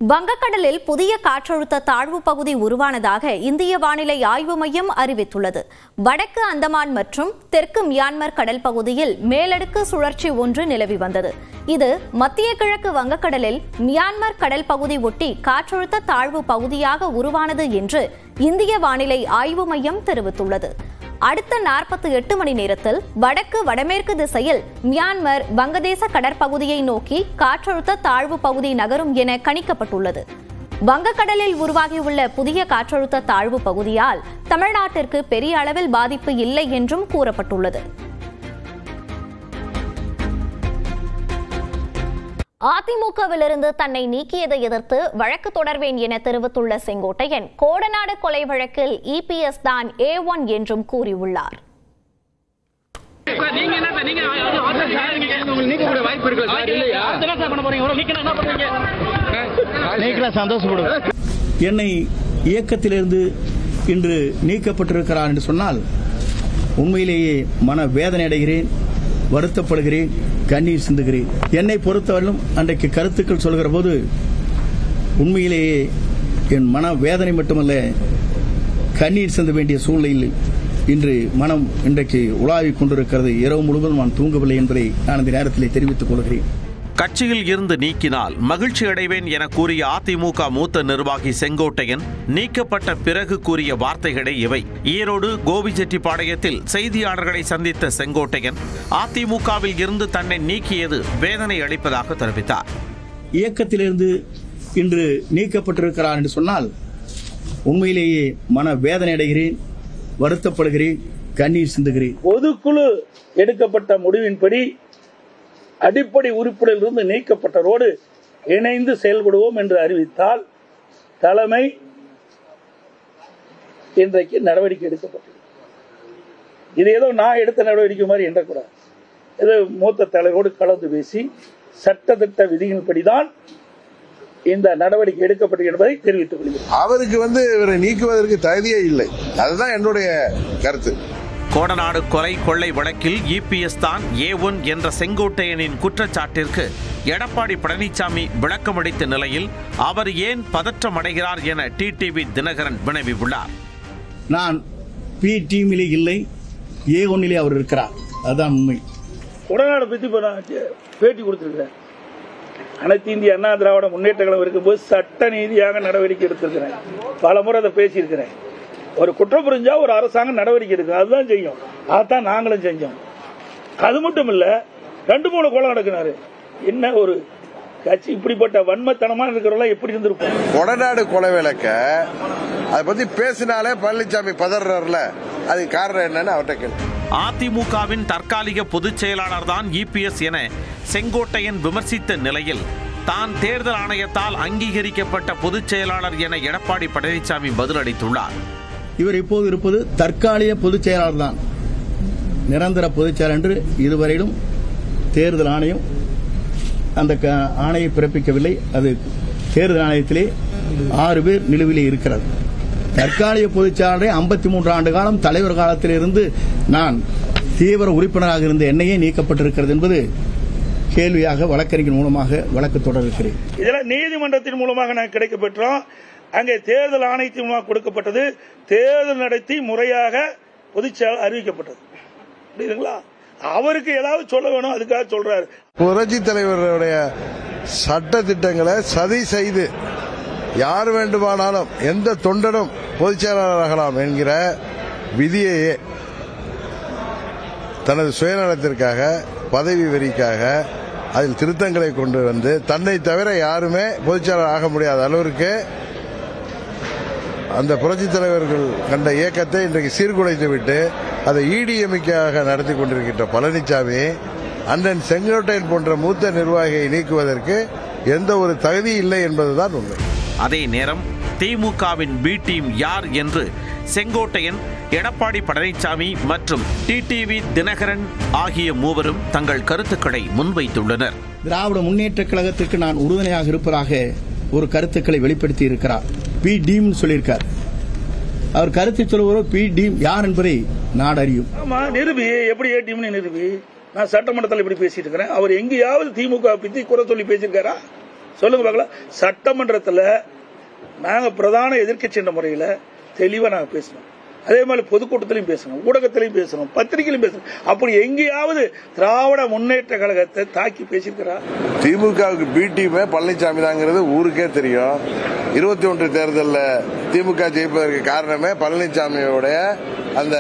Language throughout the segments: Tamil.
வங்கக்கடலில் புதிய காற்றழுத்த தாழ்வு பகுதி உருவானதாக இந்திய வானிலை ஆய்வு மையம் அறிவித்துள்ளது. வடக்கு அந்தமான் மற்றும் தெற்கு மியான்மர் கடல் பகுதியில் மேலடுக்கு சுழற்சி ஒன்று நிலவி வந்தது. இது மத்திய கிழக்கு வங்கக்கடலில் மியான்மர் கடல் பகுதி ஒட்டி காற்றழுத்த தாழ்வு பகுதியாக உருவானது என்று இந்திய வானிலை ஆய்வு மையம் தெரிவித்துள்ளது. அடுத்த 48 மணி நேரத்தில் வடக்கு வடமேற்கு திசையில் மியான்மர் வங்கதேச கடற்பகுதியை நோக்கி காற்றழுத்த தாழ்வு பகுதி நகரும் என கணிக்கப்பட்டுள்ளது. வங்கக்கடலில் உருவாகியுள்ள புதிய காற்றழுத்த தாழ்வு பகுதியால் தமிழ்நாட்டிற்கு பெரிய அளவில் பாதிப்பு இல்லை என்றும் கூறப்பட்டுள்ளது. அதிமுகவிலிருந்து தன்னை நீக்கியதை எதிர்த்து வழக்கு தொடர்வேன் என தெரிவித்துள்ள செங்கோட்டையன், கோடநாடு கொலை வழக்கில் இபிஎஸ் தான் A1 என்றும் கூறியுள்ளார். என்னை இயக்கத்திலிருந்து இன்று நீக்கப்பட்டிருக்கிறார் என்று சொன்னால் உண்மையிலேயே மன வேதனை அடைகிறேன், வருத்தப்படுகிறேன், கண்ணீர் சிந்துகிறேன். என்னை பொறுத்தவரையிலும் அன்றைக்கு கருத்துக்கள் சொல்கிற போது உண்மையிலேயே என் மன வேதனை மட்டுமல்ல, கண்ணீர் சிந்த வேண்டிய சூழ்நிலையில் இன்று மனம் இன்றைக்கு உலாவிக் கொண்டிருக்கிறது. இரவு முழுவதும் நான் தூங்கவில்லை என்பதை நான் இந்த நேரத்தில் தெரிவித்துக் கொள்கிறேன். கட்சியில் இருந்து நீக்கினால் மகிழ்ச்சி அடைவேன் என கூறிய அதிமுக மூத்த நிர்வாகி செங்கோட்டையன் நீக்கப்பட்ட பிறகு கூறிய வார்த்தைகளே இவை. ஈரோடு கோபிச்செட்டிப்பாளையத்தில் செய்தியாளர்களை சந்தித்த செங்கோட்டையன் அதிமுகவில் இருந்து தன்னை நீக்கியது வேதனை அளிப்பதாக தெரிவித்தார். இயக்கத்திலிருந்து இன்று நீக்கப்பட்டிருக்கிறார் என்று சொன்னால் உண்மையிலேயே மன வேதனை அடைகிறேன், வருத்தப்படுகிறேன், கண்ணீர் சிந்துகிறேன். பொதுக்குழு எடுக்கப்பட்ட முடிவின்படி அடிப்படை உறுப்பினரிலிருந்து நீக்கப்பட்டதோடு இணைந்து செயல்படுவோம் என்று அறிவித்தால் தலைமை இன்றைக்கு நடவடிக்கை எடுக்கப்பட்டது. இது ஏதோ நான் எடுத்த நடவடிக்கை மாதிரி எண்ணக்கூடாது. ஏதோ மூத்த தலைவரோடு கலந்து பேசி சட்டத்திட்ட விதியின்படிதான் இந்த நடவடிக்கை எடுக்கப்பட்டது என்பதை தெரிவித்துக் கொள்கிறேன். அவருக்கு இவரை நீக்குவதற்கு தகுதியே இல்லை, அதுதான் என்னுடைய கருத்து. கோடநாடு கொலை கொள்ளை வழக்கில் இபிஎஸ் தான் A1 என்ற செங்கோட்டையனின் குற்றச்சாட்டிற்கு எடப்பாடி பழனிசாமி விளக்கமளித்த நிலையில் அவர் ஏன் பதற்றம் அடைகிறார் என டிடிவி தினகரன் வினவியுள்ளார். நான் பி டீமிலே இல்லை, A1 அவர் இருக்கிறார், அதுதான் உண்மை. கோடநாடு பற்றி பேட்டி கொடுத்திருக்கிறேன். அனைத்து இந்திய அண்ணா திராவிட முன்னேற்ற கழகம் இருக்கும்போது சட்ட நீதியாக நடவடிக்கை எடுத்திருக்கிறேன். பல முறை அதை பேசியிருக்கிறேன். ஒரு குற்றம் புரிஞ்சா ஒரு அரசாங்கம் நடவடிக்கை எடுக்கும், அதுதான் செய்யும். அதான் நாங்களும் செஞ்சோம். அது மட்டும் இல்ல, 2-3 கொலை நடக்கினாரு. என்ன ஒரு கட்சி இப்படிப்பட்ட வன்மத்தனமா இருக்கிறவங்க எப்படி இருந்திருக்கும்? கொடநாடு கொலை வழக்க அதை பத்தி பேசினாலே பழனிசாமி பதறாருல, அது காரணம் என்னன்னு அவர்கிட்ட கேள்வி. அதிமுகவின் தற்காலிக பொதுச் செயலாளர் தான் இபிஎஸ் என செங்கோட்டையன் விமர்சித்த நிலையில் தான் தேர்தல் ஆணையத்தால் அங்கீகரிக்கப்பட்ட பொதுச் செயலாளர் என எடப்பாடி பழனிசாமி பதிலளித்துள்ளார். இவர் இப்போது இருப்பது தற்காலிக பொதுச் செயலாளர் தான், நிரந்தர பொதுச் செயலாளர் என்று இதுவரையிலும் தேர்தல் ஆணையம் அந்த ஆணையை பிறப்பிக்கவில்லை. அது தேர்தல் ஆணையத்திலே 6 பேர் நிலுவிலே இருக்கிறது. தற்காலிக பொதுச் செயலாளரை 53 ஆண்டு காலம் தலைவர் காலத்திலிருந்து நான் தீவிர உறுப்பினராக இருந்த என்னையே நீக்கப்பட்டிருக்கிறது என்பது கேள்வியாக வழக்கறிஞர் மூலமாக வழக்கு தொடர்கிறேன். இதெல்லாம் நீதிமன்றத்தின் மூலமாக நான் கிடைக்கப்பெற்றோம். அங்கே தேர்தல் ஆணையத்தின் மூலமாக கொடுக்கப்பட்டது. தேர்தல் நடத்தி முறையாக பொதுச் செயலாளர் அறிவிக்கப்பட்டது. புரியுதுங்களா? அவருக்கு ஏதாவது சொல்ல வேணும், அதுக்காக சொல்றாரு. புரட்சி தலைவருடைய சட்ட திட்டங்களை சதி செய்து யார் வேண்டுமானாலும் எந்த தொண்டனும் பொதுச் செயலாளராகலாம் என்கிற விதியையே தனது சுயநலத்திற்காக, பதவி வெறிக்காக அதில் திருத்தங்களை கொண்டு வந்து தன்னை தவிர யாருமே பொதுச் செயலாளர் ஆக முடியாத அளவிற்கு அந்த புரட்சி தலைவர்கள் கண்ட இயக்கத்தை இன்றைக்கு சீர்குலைத்து விட்டு அதை EDMக்காக நடத்தி கொண்டிருக்கின்ற பழனிசாமி அண்ணன் செங்கோட்டையன் போன்ற மூத்த நிர்வாகியை நீக்குவதற்கு எந்த ஒரு தகுதி இல்லை என்பதுதான் உண்மை. அதே நேரம் திமுகவின் பி டீம் யார் என்று செங்கோட்டையன், எடப்பாடி பழனிசாமி மற்றும் டிடிவி தினகரன் ஆகிய மூவரும் தங்கள் கருத்துக்களை முன்வைத்துள்ளனர். திராவிட முன்னேற்ற கழகத்திற்கு நான் உறுதுணையாக இருப்பதாக ஒரு கருத்துக்களை வெளிப்படுத்தி இருக்கிறார். பி டீம் சொல்லியிருக்கார். அவர் கருத்தை சொல்லுவோர் பி டீம் யார் என்பதை நாடு அறியும். ஆமா, நிரூபி. எப்படி ஏ டீம்னு நிரூபி? நான் சட்டமன்றத்தில் இப்படி பேசிட்டு இருக்கிறேன். அவர் எங்கேயாவது திமுக பத்தி குறை சொல்லி பேசியிருக்காரா? சொல்லுங்க பார்க்கலாம். சட்டமன்றத்தில் நாங்கள் பிரதான எதிர்க்கட்சி என்ற முறையில் தெளிவாக நாங்கள் பேசணும். அதே மாதிரி பொதுக்கூட்டத்திலையும் பேசணும், ஊடகத்திலையும் பேசணும், பத்திரிகையிலும் பேசணும். அப்படி எங்கேயாவது திராவிட முன்னேற்ற கழகத்தை தாக்கி பேசியிருக்கிறா? திமுகவுக்கு பி டீமே பழனிசாமி தாங்கிறது ஊருக்கே தெரியும். 21 தேர்தலில் திமுக ஜெயிப்பதற்கு காரணமே பழனிசாமியோடைய அந்த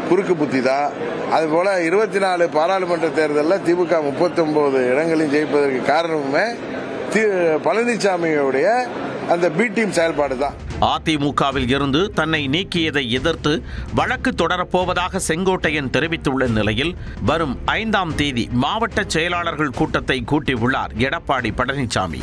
குறுக்கு புத்தி தான். அதுபோல 24 பாராளுமன்ற தேர்தலில் திமுக 39 இடங்களையும் ஜெயிப்பதற்கு காரணமே பழனிசாமியோடைய அந்த பி டீம் செயல்பாடு தான். அதிமுகவில் இருந்து தன்னை நீக்கியதை எதிர்த்து வழக்கு தொடரப்போவதாக செங்கோட்டையன் தெரிவித்துள்ள நிலையில் வரும் 5ஆம் தேதி மாவட்ட செயலாளர்கள் கூட்டத்தை கூட்டியுள்ளார் எடப்பாடி பழனிசாமி.